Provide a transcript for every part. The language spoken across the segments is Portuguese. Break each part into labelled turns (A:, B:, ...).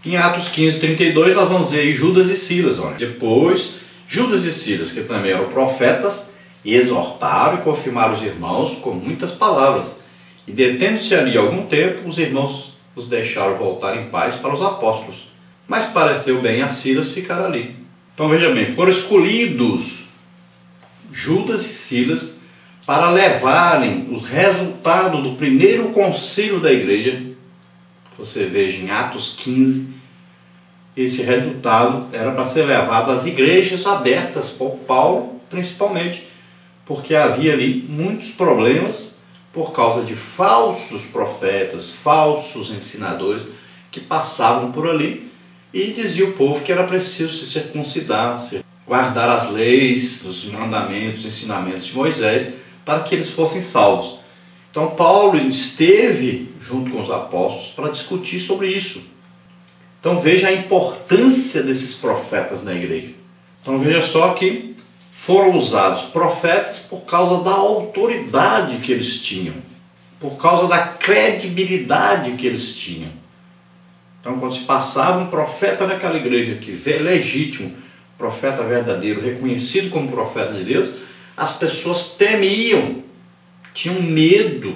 A: Em Atos 15, 32, nós vamos ver aí Judas e Silas. Olha. Depois, Judas e Silas, que também eram profetas, exortaram e confirmaram os irmãos com muitas palavras. E detendo-se ali algum tempo, os irmãos os deixaram voltar em paz para os apóstolos. Mas pareceu bem a Silas ficar ali. Então veja bem, foram escolhidos Judas e Silas para levarem os resultados do primeiro concílio da igreja. Você veja em Atos 15, esse resultado era para ser levado às igrejas abertas por Paulo, principalmente, porque havia ali muitos problemas por causa de falsos profetas, falsos ensinadores que passavam por ali e dizia o povo que era preciso se circuncidar, guardar as leis, os mandamentos, os ensinamentos de Moisés, para que eles fossem salvos. Então Paulo esteve junto com os apóstolos para discutir sobre isso. Então veja a importância desses profetas na igreja. Então veja só que foram usados profetas por causa da autoridade que eles tinham, por causa da credibilidade que eles tinham. Então quando se passava um profeta naquela igreja que é legítimo, profeta verdadeiro, reconhecido como profeta de Deus, as pessoas temiam, tinham medo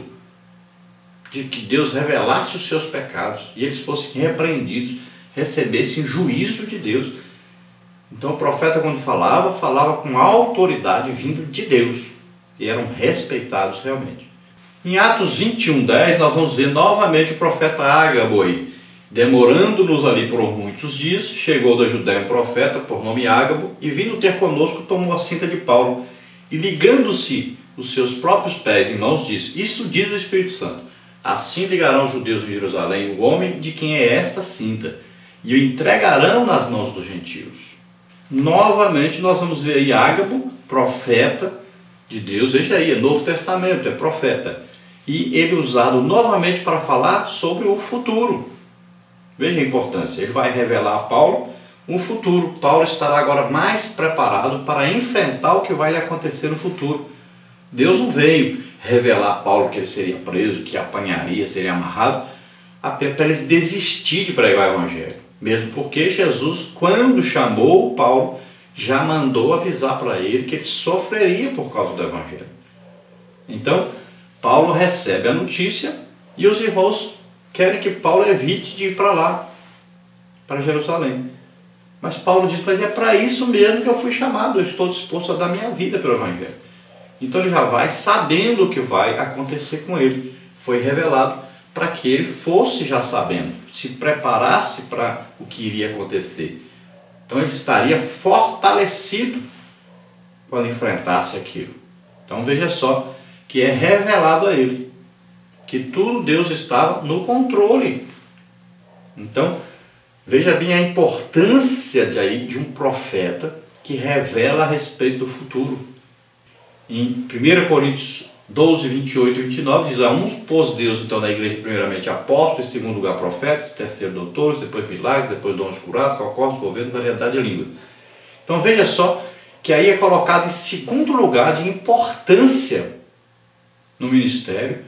A: de que Deus revelasse os seus pecados e eles fossem repreendidos, recebessem juízo de Deus. Então o profeta, quando falava, falava com autoridade vinda de Deus e eram respeitados realmente. Em Atos 21:10 nós vamos ver novamente o profeta Ágabo aí. Demorando-nos ali por muitos dias, chegou da Judéia um profeta por nome Ágabo e vindo ter conosco tomou a cinta de Paulo e ligando-se os seus próprios pés em mãos disse: Isso diz o Espírito Santo, assim ligarão os judeus em Jerusalém o homem de quem é esta cinta e o entregarão nas mãos dos gentios. Novamente nós vamos ver aí Ágabo, profeta de Deus. Veja aí, é Novo Testamento, é profeta. E ele usado novamente para falar sobre o futuro. Veja a importância, ele vai revelar a Paulo um futuro. Paulo estará agora mais preparado para enfrentar o que vai lhe acontecer no futuro. Deus não veio revelar a Paulo que ele seria preso, que apanharia, seria amarrado, apenas para ele desistir de pregar o Evangelho. Mesmo porque Jesus, quando chamou Paulo, já mandou avisar para ele que ele sofreria por causa do Evangelho. Então, Paulo recebe a notícia e os irmãos querem que Paulo evite de ir para lá, para Jerusalém. Mas Paulo diz: mas é para isso mesmo que eu fui chamado, eu estou disposto a dar minha vida pelo Evangelho. Então ele já vai sabendo o que vai acontecer com ele. Foi revelado para que ele fosse já sabendo, se preparasse para o que iria acontecer. Então ele estaria fortalecido quando enfrentasse aquilo. Então veja só que é revelado a ele que tudo Deus estava no controle. Então veja bem a importância de um profeta que revela a respeito do futuro. Em 1 Coríntios 12, 28 e 29 diz: a uns pôs Deus então na igreja primeiramente apóstolos, em segundo lugar profetas, terceiro doutores, depois milagres, depois dons de curar, socorros, governo, variedade de línguas. Então veja só que aí é colocado em segundo lugar de importância no ministério,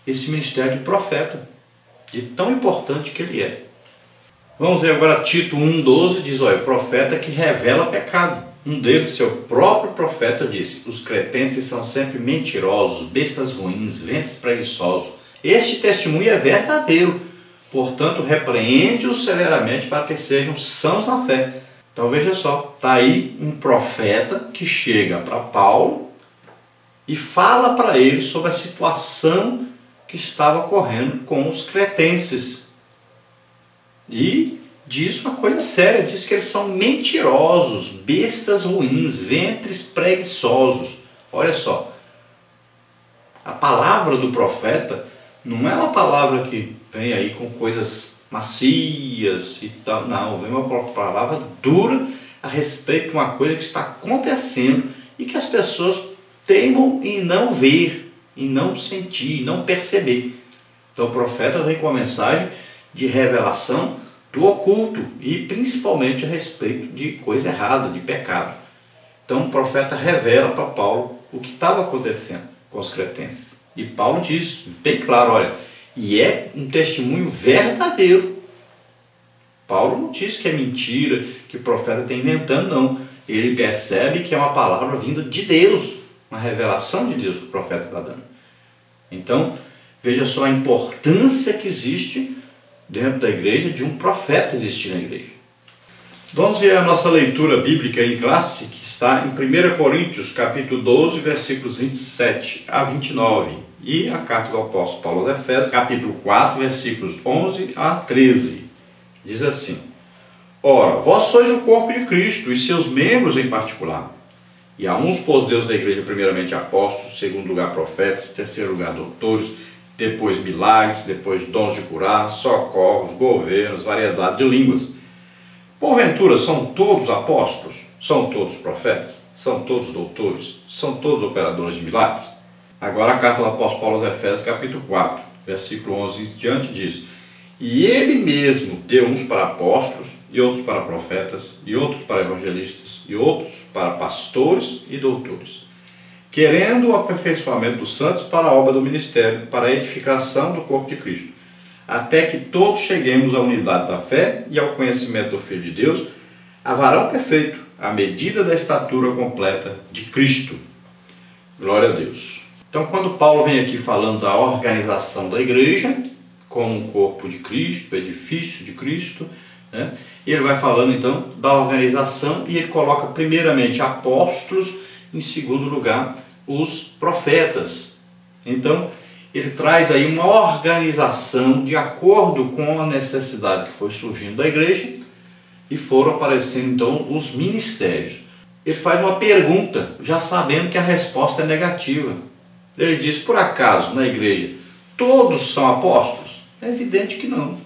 A: esse ministério de profeta, de tão importante que ele é. Vamos ver agora Tito 1,12 diz: olha, profeta que revela pecado. Um deles, seu próprio profeta, disse: os cretenses são sempre mentirosos, bestas ruins, ventres preguiçosos. Este testemunho é verdadeiro, portanto repreende-os severamente para que sejam sãos na fé. Então veja só, está aí um profeta que chega para Paulo e fala para ele sobre a situação que estava ocorrendo com os cretenses. E diz uma coisa séria, diz que eles são mentirosos, bestas ruins, ventres preguiçosos. Olha só, a palavra do profeta não é uma palavra que vem aí com coisas macias e tal, não, vem uma palavra dura a respeito de uma coisa que está acontecendo e que as pessoas teimam em não ver, em não sentir, em não perceber. Então o profeta vem com uma mensagem de revelação do oculto e principalmente a respeito de coisa errada, de pecado. Então o profeta revela para Paulo o que estava acontecendo com os cretenses. E Paulo diz bem claro, olha, e é um testemunho verdadeiro. Paulo não diz que é mentira, que o profeta está inventando, não. Ele percebe que é uma palavra vinda de Deus, uma revelação de Deus que o profeta está dando. Então, veja só a importância que existe dentro da igreja de um profeta existir na igreja. Vamos ver a nossa leitura bíblica em classe, que está em 1 Coríntios, capítulo 12, versículos 27 a 29. E a carta do apóstolo Paulo aos Efésios, capítulo 4, versículos 11 a 13. Diz assim: Ora, vós sois o corpo de Cristo e seus membros em particular. E a uns pôs Deus da igreja primeiramente apóstolos, segundo lugar profetas, terceiro lugar doutores, depois milagres, depois dons de curar, socorros, governos, variedade de línguas. Porventura são todos apóstolos? São todos profetas? São todos doutores? São todos operadores de milagres? Agora a carta do apóstolo Paulo aos Efésios, capítulo 4, versículo 11 em diante diz: E ele mesmo deu uns para apóstolos, e outros para profetas, e outros para evangelistas, e outros para pastores e doutores, querendo o aperfeiçoamento dos santos para a obra do ministério, para a edificação do corpo de Cristo, até que todos cheguemos à unidade da fé e ao conhecimento do Filho de Deus, a varão perfeito, à medida da estatura completa de Cristo. Glória a Deus. Então, quando Paulo vem aqui falando da organização da igreja, como um corpo de Cristo, edifício de Cristo, né? E ele vai falando então da organização, e ele coloca primeiramente apóstolos, em segundo lugar os profetas. Então ele traz aí uma organização de acordo com a necessidade que foi surgindo da igreja, e foram aparecendo então os ministérios. Ele faz uma pergunta, já sabendo que a resposta é negativa. Ele diz: por acaso na igreja todos são apóstolos? É evidente que não.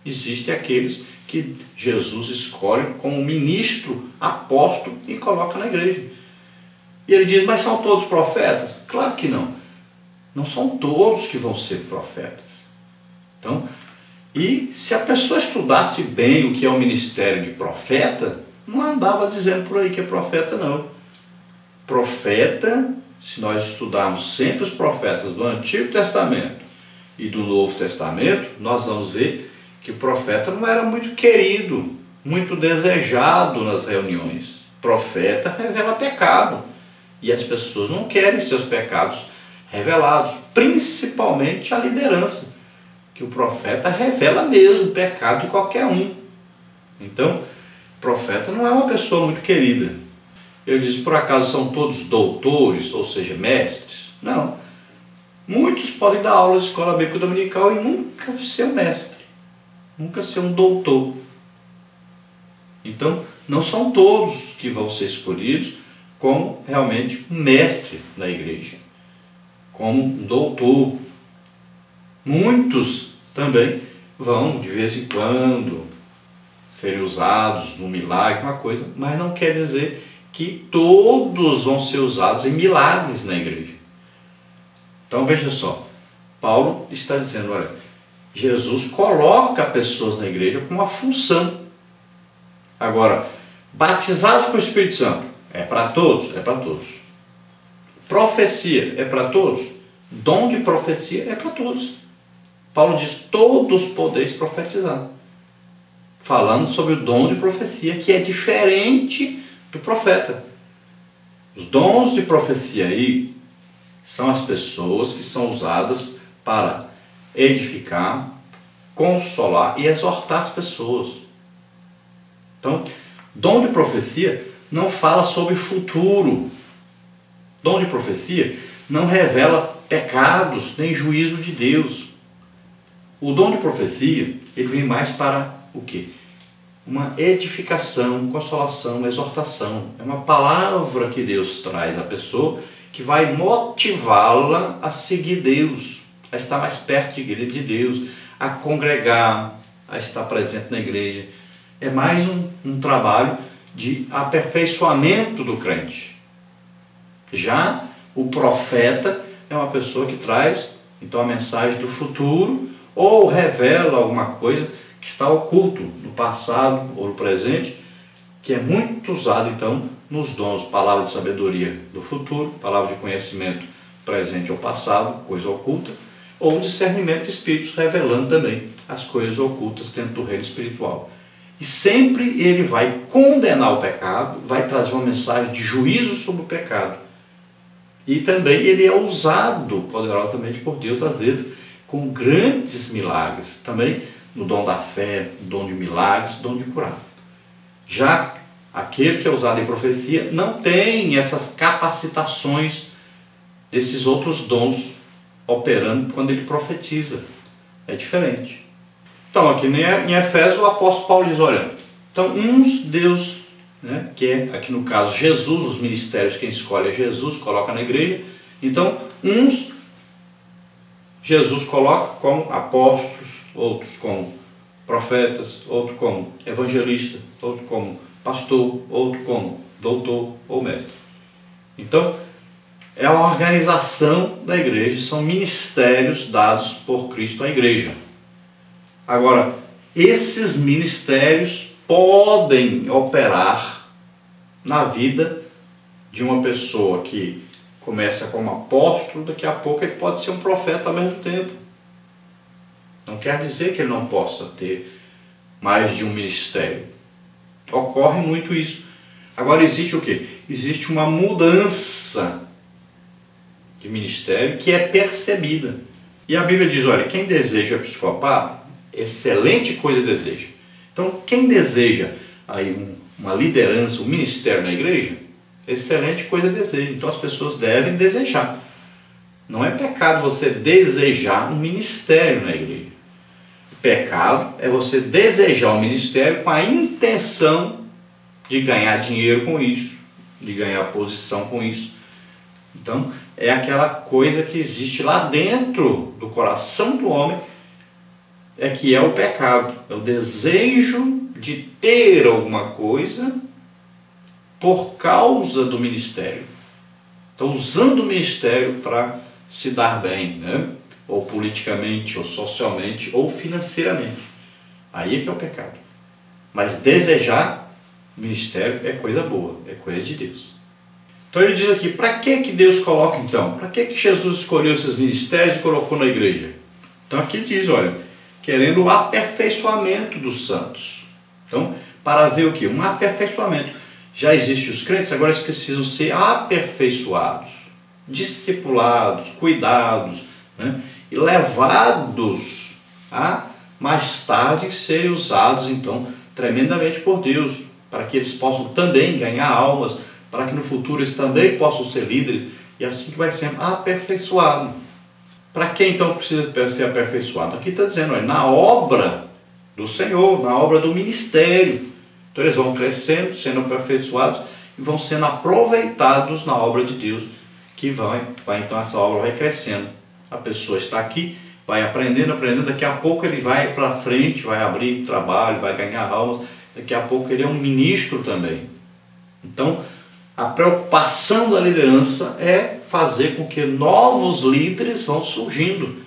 A: Existem aqueles que Jesus escolhe como ministro, apóstolo, e coloca na igreja. E ele diz: mas são todos profetas? Claro que não. Não são todos que vão ser profetas. Então, e se a pessoa estudasse bem o que é o ministério de profeta, não andava dizendo por aí que é profeta, não. Profeta, se nós estudarmos sempre os profetas do Antigo Testamento e do Novo Testamento, nós vamos ver que o profeta não era muito querido, muito desejado nas reuniões. O profeta revela pecado, e as pessoas não querem seus pecados revelados, principalmente a liderança, que o profeta revela mesmo o pecado de qualquer um. Então, o profeta não é uma pessoa muito querida. Ele diz: por acaso são todos doutores, ou seja, mestres? Não. Muitos podem dar aula de escola bíblica dominical e nunca ser um mestre, nunca ser um doutor. Então, não são todos que vão ser escolhidos como realmente um mestre na igreja, como um doutor. Muitos também vão, de vez em quando, serem usados no milagre, uma coisa, mas não quer dizer que todos vão ser usados em milagres na igreja. Então veja só, Paulo está dizendo: olha, Jesus coloca pessoas na igreja com uma função. Agora, batizados com o Espírito Santo, é para todos? É para todos. Profecia, é para todos? Dom de profecia, é para todos. Paulo diz: todos podeis profetizar. Falando sobre o dom de profecia, que é diferente do profeta. Os dons de profecia aí são as pessoas que são usadas para edificar, consolar e exortar as pessoas. Então, dom de profecia não fala sobre futuro. Dom de profecia não revela pecados nem juízo de Deus. O dom de profecia, ele vem mais para o quê? Uma edificação, consolação, exortação. É uma palavra que Deus traz à pessoa que vai motivá-la a seguir Deus, a estar mais perto de Deus, a congregar, a estar presente na igreja. É mais um trabalho de aperfeiçoamento do crente. Já o profeta é uma pessoa que traz então a mensagem do futuro, ou revela alguma coisa que está oculto no passado ou no presente, que é muito usado então nos dons, palavra de sabedoria do futuro, palavra de conhecimento presente ou passado, coisa oculta, ou discernimento de espíritos, revelando também as coisas ocultas dentro do reino espiritual. E sempre ele vai condenar o pecado, vai trazer uma mensagem de juízo sobre o pecado. E também ele é usado poderosamente por Deus, às vezes, com grandes milagres. Também no dom da fé, no dom de milagres, no dom de curar. Já aquele que é usado em profecia não tem essas capacitações desses outros dons operando quando ele profetiza. É diferente. Então, aqui em Efésios, o apóstolo Paulo diz, olha, então uns Deus, né, que é, aqui no caso, Jesus, os ministérios, quem escolhe é Jesus, coloca na igreja. Então, uns Jesus coloca como apóstolos, outros como profetas, outros como evangelista, outros como pastor, outro como doutor ou mestre. Então, é a organização da igreja, são ministérios dados por Cristo à igreja. Agora, esses ministérios podem operar na vida de uma pessoa que começa como apóstolo, daqui a pouco ele pode ser um profeta ao mesmo tempo. Não quer dizer que ele não possa ter mais de um ministério. Ocorre muito isso. Agora existe o quê? Existe uma mudança de ministério que é percebida. E a Bíblia diz, olha, quem deseja episcopar, excelente coisa deseja. Então, quem deseja aí uma liderança, um ministério na igreja, excelente coisa deseja. Então as pessoas devem desejar. Não é pecado você desejar um ministério na igreja. Pecado é você desejar um ministério com a intenção de ganhar dinheiro com isso, de ganhar posição com isso. Então, é aquela coisa que existe lá dentro do coração do homem, é que é o pecado. É o desejo de ter alguma coisa por causa do ministério. Então, usando o ministério para se dar bem, né? Ou politicamente, ou socialmente, ou financeiramente. Aí é que é o pecado. Mas desejar ministério é coisa boa, é coisa de Deus. Então ele diz aqui, para que Deus coloca então? Para que Jesus escolheu esses ministérios e colocou na igreja? Então aqui diz, olha, querendo o aperfeiçoamento dos santos. Então, para ver o quê? Um aperfeiçoamento. Já existem os crentes, agora eles precisam ser aperfeiçoados, discipulados, cuidados, né? E levados a mais tarde serem usados então tremendamente por Deus, para que eles possam também ganhar almas, para que no futuro eles também possam ser líderes, e assim que vai sendo aperfeiçoado. Para que então precisa ser aperfeiçoado? Aqui está dizendo, olha, na obra do Senhor, na obra do ministério. Então eles vão crescendo, sendo aperfeiçoados e vão sendo aproveitados na obra de Deus, que vai então essa obra vai crescendo. A pessoa está aqui, vai aprendendo, daqui a pouco ele vai para frente, vai abrir trabalho, vai ganhar almas, daqui a pouco ele é um ministro também. Então, a preocupação da liderança é fazer com que novos líderes vão surgindo,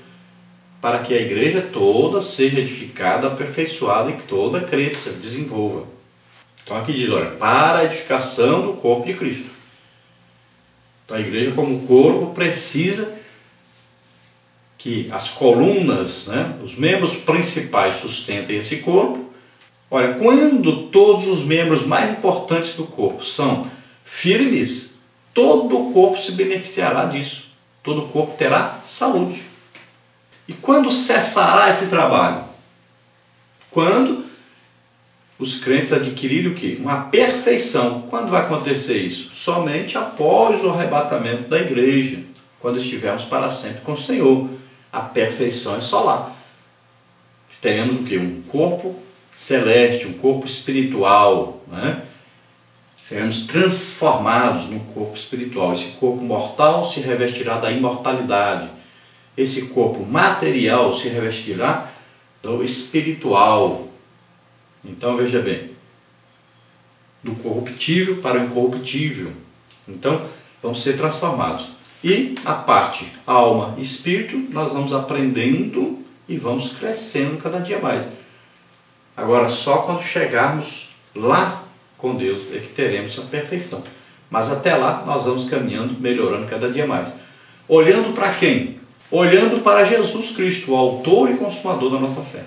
A: para que a igreja toda seja edificada, aperfeiçoada e que toda cresça, desenvolva. Então aqui diz, olha, para a edificação do corpo de Cristo. Então a igreja como corpo precisa que as colunas, né, os membros principais sustentem esse corpo. Olha, quando todos os membros mais importantes do corpo são firmes, todo o corpo se beneficiará disso. Todo o corpo terá saúde. E quando cessará esse trabalho? Quando os crentes adquirirem o quê? Uma perfeição. Quando vai acontecer isso? Somente após o arrebatamento da igreja, quando estivermos para sempre com o Senhor. A perfeição é só lá. Teremos o quê? Um corpo celeste, um corpo espiritual, né? Seremos transformados no corpo espiritual. Esse corpo mortal se revestirá da imortalidade. Esse corpo material se revestirá do espiritual. Então veja bem, do corruptível para o incorruptível. Então vamos ser transformados. E a parte alma e espírito nós vamos aprendendo e vamos crescendo cada dia mais. Agora só quando chegarmos lá com Deus é que teremos a perfeição. Mas até lá nós vamos caminhando, melhorando cada dia mais. Olhando para quem? olhando para Jesus Cristo, o autor e consumador da nossa fé.